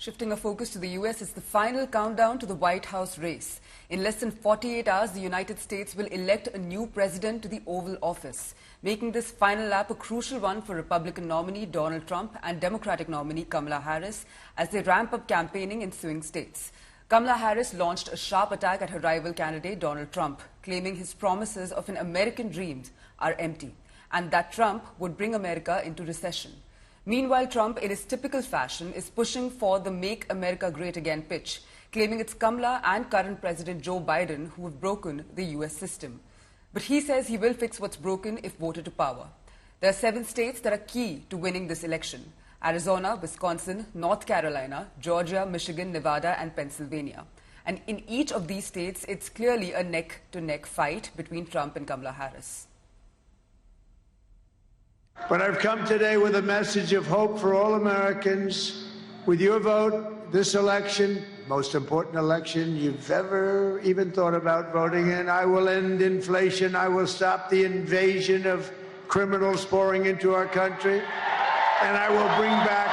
Shifting our focus to the US, it's the final countdown to the White House race. In less than 48 hours, the United States will elect a new president to the Oval Office, making this final lap a crucial one for Republican nominee Donald Trump and Democratic nominee Kamala Harris as they ramp up campaigning in swing states. Kamala Harris launched a sharp attack at her rival candidate Donald Trump, claiming his promises of an American dream are empty and that Trump would bring America into recession. Meanwhile, Trump, in his typical fashion, is pushing for the Make America Great Again pitch, claiming it's Kamala and current President Joe Biden who have broken the US system. But he says he will fix what's broken if voted to power. There are 7 states that are key to winning this election: Arizona, Wisconsin, North Carolina, Georgia, Michigan, Nevada, and Pennsylvania. And in each of these states, it's clearly a neck-to-neck fight between Trump and Kamala Harris. But I've come today with a message of hope for all Americans. With your vote, this election, most important election you've ever even thought about voting in, I will end inflation. I will stop the invasion of criminals pouring into our country. And I will bring back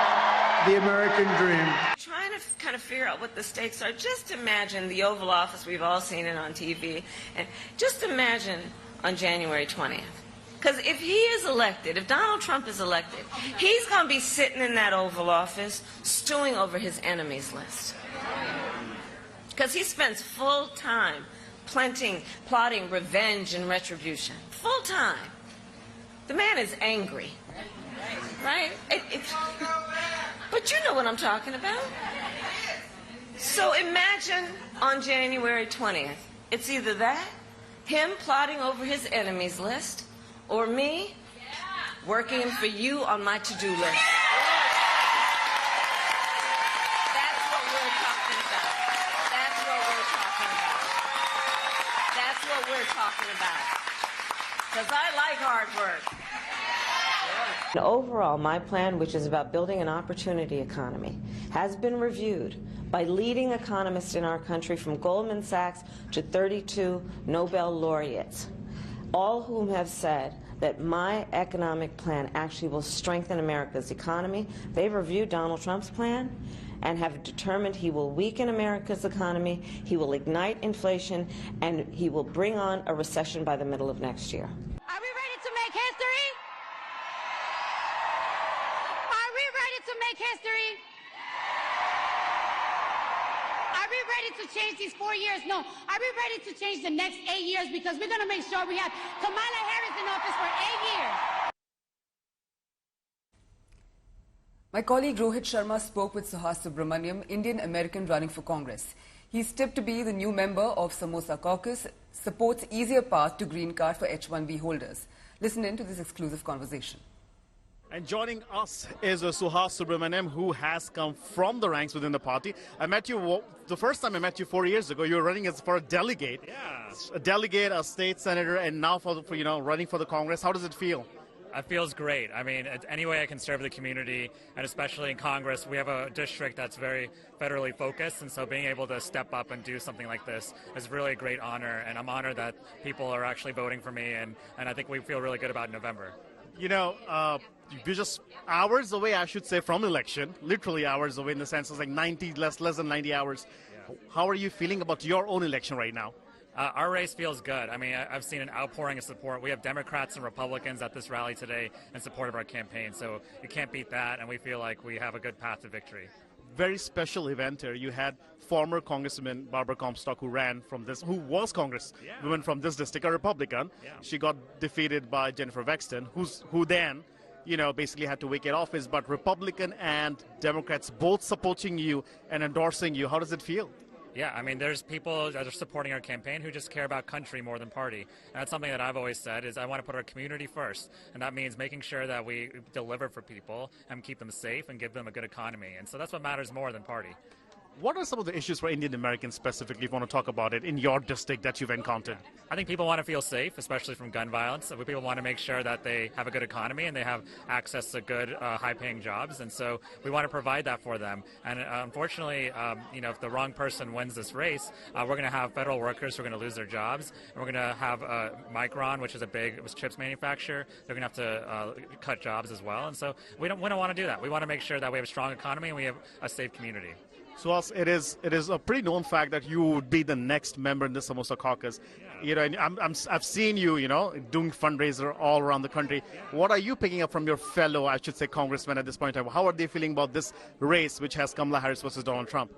the American dream. Trying to kind of figure out what the stakes are. Just imagine the Oval Office, we've all seen it on TV. And just imagine on January 20th. Because if he is elected, if Donald Trump is elected, he's going to be sitting in that Oval Office stewing over his enemies list. Because he spends full time plotting revenge and retribution. Full time. The man is angry. Right? But you know what I'm talking about. So imagine on January 20th, it's either that, him plotting over his enemies list, or me working for you on my to-do list. That's what we're talking about. That's what we're talking about. That's what we're talking about. Because I like hard work. And overall, my plan, which is about building an opportunity economy, has been reviewed by leading economists in our country, from Goldman Sachs to 32 Nobel laureates, all whom have said that my economic plan actually will strengthen America's economy. They've reviewed Donald Trump's plan and have determined he will weaken America's economy, he will ignite inflation, and he will bring on a recession by the middle of next year. Are we ready to make history? Are we ready to make history? Are we ready to change these 4 years? No. Are we ready to change the next 8 years? Because we're going to make sure we have Kamala Harris in office for 8 years. My colleague Rohit Sharma spoke with Suhas Subramanyam, Indian-American running for Congress. He's tipped to be the new member of Samosa Caucus, supports easier path to green card for H-1B holders. Listen in to this exclusive conversation. And joining us is Suhas Subramanyam, who has come from the ranks within the party. I met you, the first time I met you 4 years ago, you were running as for a delegate. Yeah. A delegate, a state senator, and now for running for the Congress. How does it feel? It feels great. I mean, any way I can serve the community, and especially in Congress, we have a district that's very federally focused, and so being able to step up and do something like this is really a great honor, and I'm honored that people are actually voting for me, and I think we feel really good about November. You know, you're just hours away, I should say, from election, literally hours away in the sense of like less than 90 hours. Yeah. How are you feeling about your own election right now? Our race feels good. I mean, I've seen an outpouring of support. We have Democrats and Republicans at this rally today in support of our campaign, so you can't beat that, and we feel like we have a good path to victory. Very special event here. You had former Congresswoman Barbara Comstock, who was Congresswoman from this district, a Republican. Yeah. She got defeated by Jennifer Wexton, who then, basically had to vacate office. But Republican and Democrats both supporting you and endorsing you. How does it feel? Yeah, I mean, there's people that are supporting our campaign who just care about country more than party. And that's something that I've always said, is I want to put our community first. And that means making sure that we deliver for people and keep them safe and give them a good economy. And so that's what matters more than party. What are some of the issues for Indian Americans specifically, if you want to talk about it, in your district that you've encountered? I think people want to feel safe, especially from gun violence. So people want to make sure that they have a good economy and they have access to good, high-paying jobs. And so we want to provide that for them. And unfortunately, if the wrong person wins this race, we're going to have federal workers who are going to lose their jobs. And we're going to have Micron, which is a big chips manufacturer. They're going to have to cut jobs as well. And so we don't want to do that. We want to make sure that we have a strong economy and we have a safe community. Suhas, it is a pretty known fact that you would be the next member in the Samosa Caucus. Yeah. And I've seen you, doing fundraiser all around the country. Yeah. What are you picking up from your fellow, I should say, congressmen at this point in time? How are they feeling about this race, which has Kamala Harris versus Donald Trump?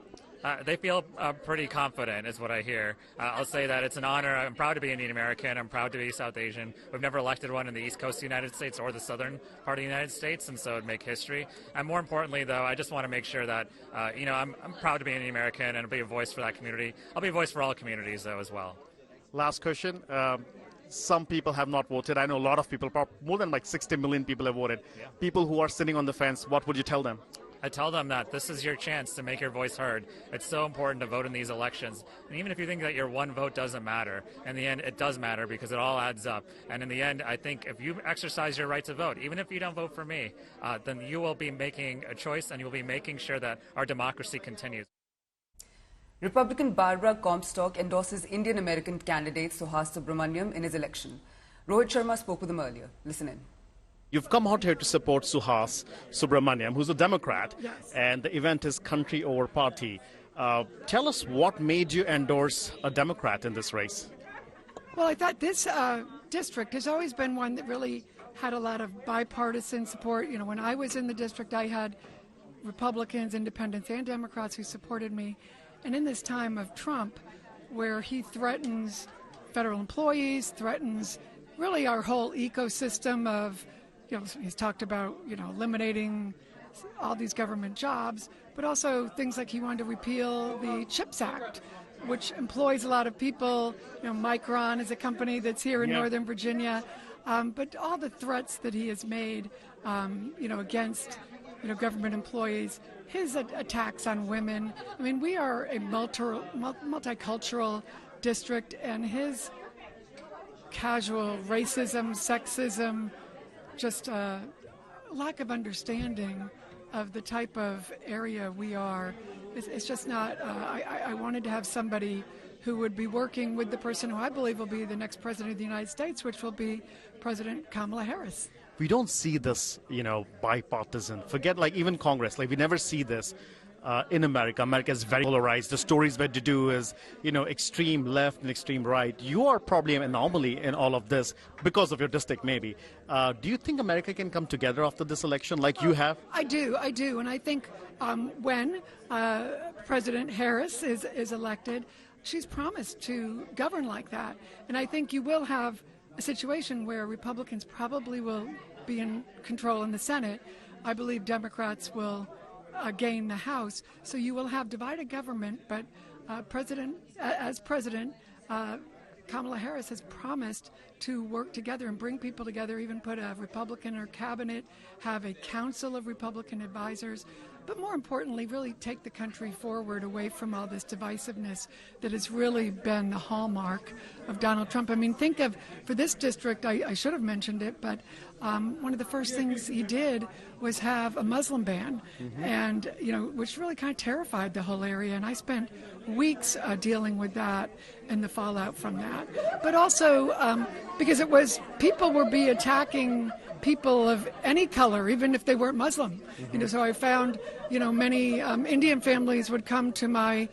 They feel pretty confident, is what I hear. I'll say that it's an honor. I'm proud to be Indian American. I'm proud to be South Asian. We've never elected one in the East Coast of the United States or the southern part of the United States, and so it'd make history. And more importantly, though, I just want to make sure that, I'm proud to be Indian American and I'll be a voice for that community. I'll be a voice for all communities, though, as well. Last question. Some people have not voted. I know a lot of people, more than like 60 million people have voted. Yeah. People who are sitting on the fence, what would you tell them? I tell them that this is your chance to make your voice heard. It's so important to vote in these elections. And even if you think that your one vote doesn't matter, in the end it does matter because it all adds up. And in the end, I think if you exercise your right to vote, even if you don't vote for me, then you will be making a choice and you will be making sure that our democracy continues. Republican Barbara Comstock endorses Indian American candidate Suhas Subramanyam in his election. Rohit Sharma spoke with him earlier. Listen in. You've come out here to support Suhas Subramanyam, who's a Democrat, yes. And the event is country over party. Tell us what made you endorse a Democrat in this race? Well, I thought this district has always been one that really had a lot of bipartisan support. When I was in the district, I had Republicans, Independents, and Democrats who supported me. And in this time of Trump, where he threatens federal employees, threatens really our whole ecosystem of he's talked about, eliminating all these government jobs, but also things like he wanted to repeal the CHIPS Act, which employs a lot of people. Micron is a company that's here in Northern Virginia. But all the threats that he has made, against, government employees, his attacks on women. I mean, we are a multicultural district, and his casual racism, sexism, just a lack of understanding of the type of area we are. It's just not, I wanted to have somebody who would be working with the person who I believe will be the next president of the United States, which will be President Kamala Harris. We don't see this, bipartisan. Forget even Congress, we never see this. In America. America is very polarized. The stories that you do is, extreme left and extreme right. You are probably an anomaly in all of this because of your district, maybe. Do you think America can come together after this election like you have? I do. And I think when President Harris is elected, she's promised to govern like that. And I think you will have a situation where Republicans probably will be in control in the Senate. I believe Democrats will gain the House. So you will have divided government, but President Kamala Harris has promised to work together and bring people together, even put a Republican in her cabinet, have a council of Republican advisors, but more importantly, really take the country forward away from all this divisiveness that has really been the hallmark of Donald Trump. I mean, think of, for this district, I should have mentioned it, but one of the first things he did was have a Muslim ban, and, which really kind of terrified the whole area. And I spent weeks dealing with that and the fallout from that. But also because people were attacking people of any color, even if they weren't Muslim. So I found, many Indian families would come to my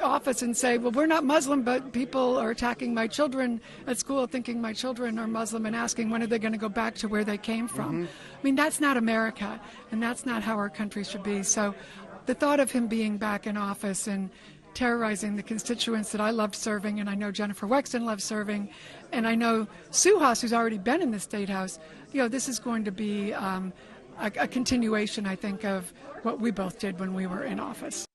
office and say, well, we're not Muslim, but people are attacking my children at school thinking my children are Muslim and asking when are they going to go back to where they came from. I mean, that's not America, and that's not how our country should be. So the thought of him being back in office and terrorizing the constituents that I loved serving, and I know Jennifer Wexton loves serving, and I know Suhas, who's already been in the State House, this is going to be a continuation, I think, of what we both did when we were in office.